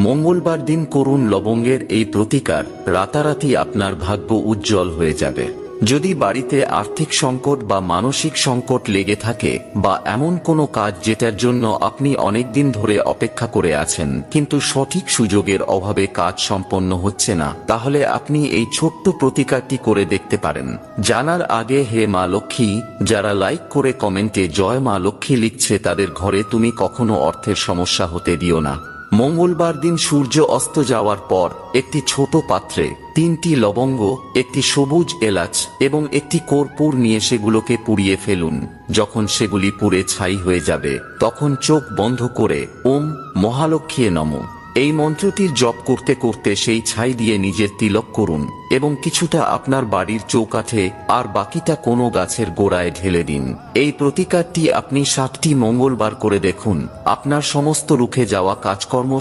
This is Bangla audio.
মঙ্গলবার দিন করুন লবঙ্গের এই প্রতিকার, রাতারাতি আপনার ভাগ্য উজ্জ্বল হয়ে যাবে। যদি বাড়িতে আর্থিক সংকট বা মানসিক সংকট লেগে থাকে, বা এমন কোনো কাজ যেটার জন্য আপনি অনেকদিন ধরে অপেক্ষা করে আছেন কিন্তু সঠিক সুযোগের অভাবে কাজ সম্পন্ন হচ্ছে না, তাহলে আপনি এই ছোট্ট প্রতিকারটি করে দেখতে পারেন। জানার আগে হে মা লক্ষ্মী, যারা লাইক করে কমেন্টে জয় মা লক্ষ্মী লিখছে তাদের ঘরে তুমি কখনো অর্থের সমস্যা হতে দিও না। মঙ্গলবার দিন সূর্য অস্ত যাওয়ার পর একটি ছোট পাত্রে 3টি লবঙ্গ, একটি সবুজ এলাচ এবং একটি কর্পূর নিয়ে সেগুলোকে পুড়িয়ে ফেলুন। যখন সেগুলি পুড়ে ছাই হয়ে যাবে তখন চোখ বন্ধ করে ওম মহালক্ষ্মী নমঃ এই মন্ত্রটির জপ করতে করতে সেই ছাই দিয়ে নিজের তিলক করুন এবং কিছুটা আপনার বাড়ির চৌকাঠে আর বাকিটা কোনো গাছের গোড়ায় ঢেলে দিন। এই প্রতিকারটি আপনি 7টি মঙ্গলবার করে দেখুন, আপনার সমস্ত রুখে যাওয়া কাজকর্ম